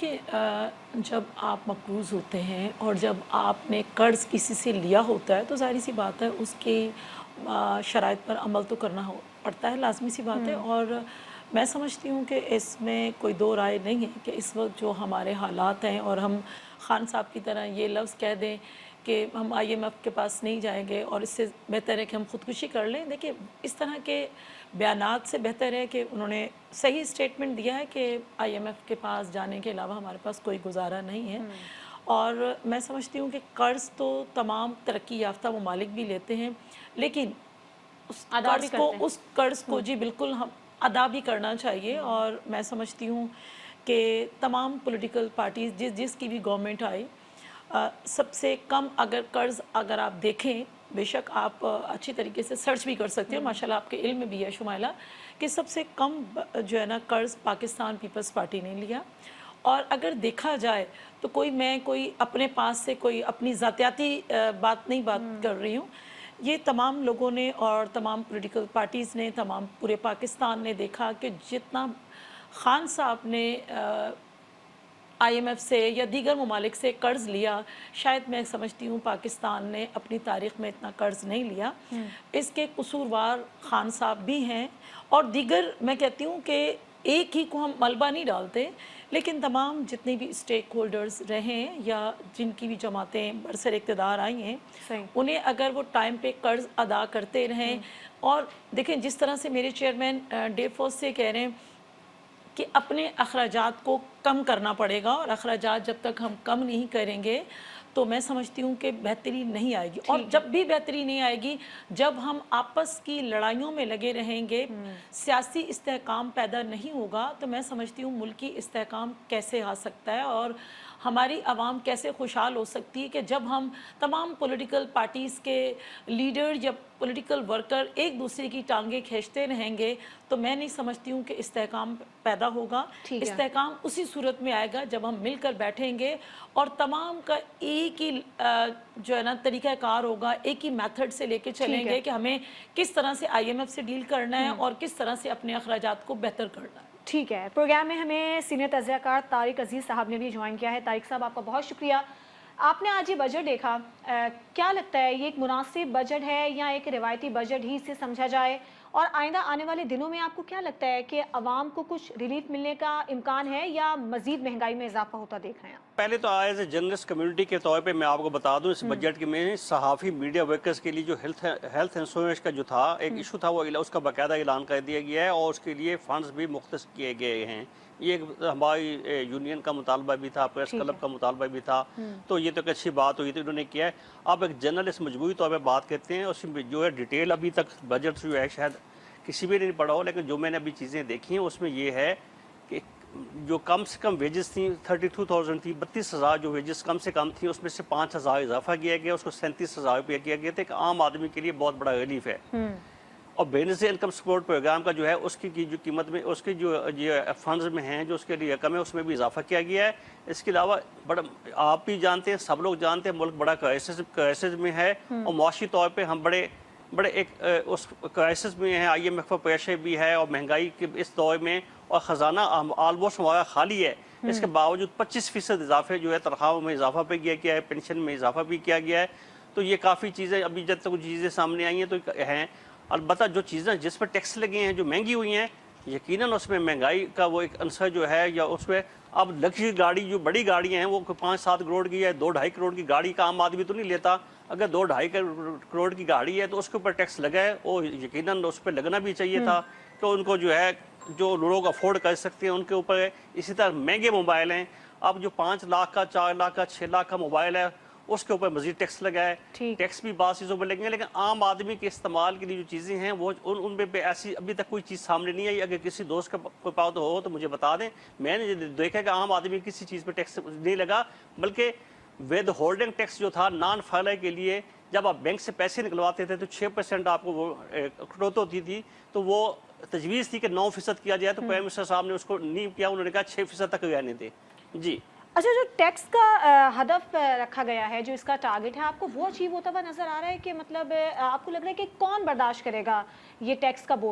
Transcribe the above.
देखिए जब आप मक़रूज़ होते हैं और जब आपने कर्ज़ किसी से लिया होता है तो ज़ाहिर सी बात है उसकी शराइत पर अमल तो करना हो पड़ता है, लाज़मी सी बात है। और मैं समझती हूँ कि इसमें कोई दो राय नहीं है कि इस वक्त जो हमारे हालात हैं और हम खान साहब की तरह ये लफ्ज़ कह दें कि हम IMF के पास नहीं जाएंगे और इससे बेहतर है कि हम ख़ुदकुशी कर लें। देखिए इस तरह के बयानात से बेहतर है कि उन्होंने सही स्टेटमेंट दिया है कि IMF के पास जाने के अलावा हमारे पास कोई गुजारा नहीं है। और मैं समझती हूँ कि कर्ज़ तो तमाम तरक्की याफ्ता ममालिक भी लेते हैं, लेकिन उस कर्ज़ को जी बिल्कुल हम अदा भी करना चाहिए। और मैं समझती हूँ कि तमाम पॉलिटिकल पार्टीज़ जिसकी भी गवर्नमेंट आई, सबसे कम कर्ज़ अगर आप देखें, बेशक आप अच्छी तरीके से सर्च भी कर सकते हो, माशाल्लाह आपके इल्म में भी है शुमाइला, कि सबसे कम जो है ना कर्ज़ पाकिस्तान पीपल्स पार्टी ने लिया। और अगर देखा जाए तो कोई अपने पास से कोई अपनी ज़ातियाती बात कर रही हूँ, ये तमाम लोगों ने और तमाम पॉलिटिकल पार्टीज़ ने, तमाम पूरे पाकिस्तान ने देखा कि जितना खान साहब ने IMF से या दीगर ममालिक से कर्ज़ लिया, शायद मैं समझती हूँ पाकिस्तान ने अपनी तारीख़ में इतना कर्ज़ नहीं लिया। इसके कसूरवार खान साहब भी हैं और दीगर, मैं कहती हूँ कि एक ही को हम मलबा नहीं डालते, लेकिन तमाम जितने भी स्टेक होल्डर्स रहे हैं या जिनकी भी जमातें बरसर इक़्तिदार आई हैं, उन्हें अगर वो टाइम पे कर्ज़ अदा करते रहें। और देखें जिस तरह से मेरे चेयरमैन डेफोस से कह रहे हैं कि अपने अखराजात को कम करना पड़ेगा, और अखराजात जब तक हम कम नहीं करेंगे तो मैं समझती हूँ कि बेहतरी नहीं आएगी। और जब भी बेहतरी नहीं आएगी, जब हम आपस की लड़ाइयों में लगे रहेंगे, सियासी इस्तेहकाम पैदा नहीं होगा, तो मैं समझती हूँ मुल्की इस्तेहकाम कैसे आ सकता है और हमारी आवाम कैसे खुशहाल हो सकती है कि जब हम तमाम पॉलिटिकल पार्टीज़ के लीडर या पॉलिटिकल वर्कर एक दूसरे की टांगें खींचते रहेंगे, तो मैं नहीं समझती हूँ कि इस्तेहकाम पैदा होगा। इस्तेहकाम उसी सूरत में आएगा जब हम मिलकर बैठेंगे और तमाम का एक ही जो है ना तरीक़ाकार होगा, एक ही मेथड से लेके चलेंगे कि हमें किस तरह से IMF से डील करना है और किस तरह से अपने अखराजात को बेहतर करना है। ठीक है, प्रोग्राम में हमें सीनियर तज़कियाकार तारिक अजीज़ साहब ने भी ज्वाइन किया है। तारिक साहब, आपका बहुत शुक्रिया। आपने आज ये बजट देखा, क्या लगता है ये एक मुनासिब बजट है या एक रिवायती बजट ही इसे समझा जाए? और आइंदा आने वाले दिनों में आपको क्या लगता है कि आवाम को कुछ रिलीफ मिलने का इम्कान है या मजीद महंगाई में इजाफा होता देख रहे हैं? पहले तो एज ए जर्नलिस्ट कम्युनिटी के तौर पे मैं आपको बता दूं, इस बजट के में सहाफ़ी मीडिया वर्कर्स के लिए जो हेल्थ इंश्योरेंस का जो था एक इशू था, वो उसका बाकायदा ऐलान कर दिया गया है और उसके लिए फंड्स भी मुख्तस किए गए हैं। ये हमारी यूनियन का मुतालबा भी था, प्रेस क्लब का मुतालबा भी था, तो ये तो एक अच्छी बात हुई थी, उन्होंने किया है। अब एक जर्नलिस्ट मजबूरी तौर पर बात करते हैं, उसमें जो है डिटेल अभी तक बजट जो है शायद किसी भी नहीं पढ़ा हो, लेकिन जो मैंने अभी चीज़ें देखी हैं उसमें ये है कि जो कम से कम वेजेस थी 32,000 थी, 32,000 जो वेजेस कम से कम थी, उसमें से 5,000 इजाफा किया गया, उसको 37,000 रुपया किया गया था। एक आम आदमी के लिए बहुत बड़ा रिलीफ है। और बेनिफिट इनकम सपोर्ट प्रोग्राम का जो है उसकी जो कीमत में, उसकी जो फंड्स में हैं, जो उसके लिए रकम है, उसमें भी इजाफा किया गया है। इसके अलावा बड़ा, आप भी जानते हैं, सब लोग जानते हैं, मुल्क बड़ा क्राइसिस में है और मुआशी तौर पर हम बड़े एक उस क्राइसिस में है। IMF का प्रेशर भी है और महंगाई के इस दौर में, और ख़जाना ऑलमोस्ट हमारा खाली है। इसके बावजूद 25% इजाफे जो है तनख्वाहों में इजाफा भी किया गया है, पेंशन में इजाफा भी किया गया है। तो ये काफ़ी चीज़ें अभी जब तक कुछ चीज़ें सामने आई हैं तो हैं। अलबत्ता जो चीज़ें जिस पर टैक्स लगे हैं, जो महंगी हुई हैं, यकीनन उसमें महंगाई का वो एक अंसर जो है, या उसमें अब लग्जरी गाड़ी, जो बड़ी गाड़ियाँ हैं, वो 5-7 करोड़ की है, 2-2.5 करोड़ की गाड़ी का आम आदमी तो नहीं लेता। अगर 2-2.5 करोड़ की गाड़ी है तो उसके ऊपर टैक्स लगा है, वो यकीनन उस पर लगना भी चाहिए था कि उनको जो है, जो लोग अफोर्ड कर सकते हैं उनके ऊपर है। इसी तरह महंगे मोबाइल हैं, अब जो 5 लाख का, 4 लाख का, 6 लाख का मोबाइल है, उसके ऊपर मजीद टैक्स लगा है। टैक्स भी बात चीज़ों पर लगेंगे, लेकिन आम आदमी के इस्तेमाल के लिए जो चीज़ें हैं वो उन पे ऐसी अभी तक कोई चीज़ सामने नहीं आई। अगर किसी दोस्त का कोई पाव तो हो तो मुझे बता दें। मैंने देखा कि आम आदमी किसी चीज़ पर टैक्स नहीं लगा, बल्कि विद होल्डिंग टैक्स जो था नॉन फाइलर के लिए, जब आप बैंक से पैसे निकलवाते थे तो 6% आपको वो कटौती होती थी, तो वो तजवीज़ थी कि 9% किया जाए, तो प्राइम मिनिस्टर साहब ने उसको नहीं किया, उन्होंने कहा 6% तक रहने थे। जी, अच्छा, जो टैक्स का हदफ रखा गया है, जो इसका टारगेट है, आपको वो अचीव होता हुआ नजर आ रहा है कि मतलब आपको लग रहा है कि कौन बर्दाश्त करेगा ये टैक्स का बोझ?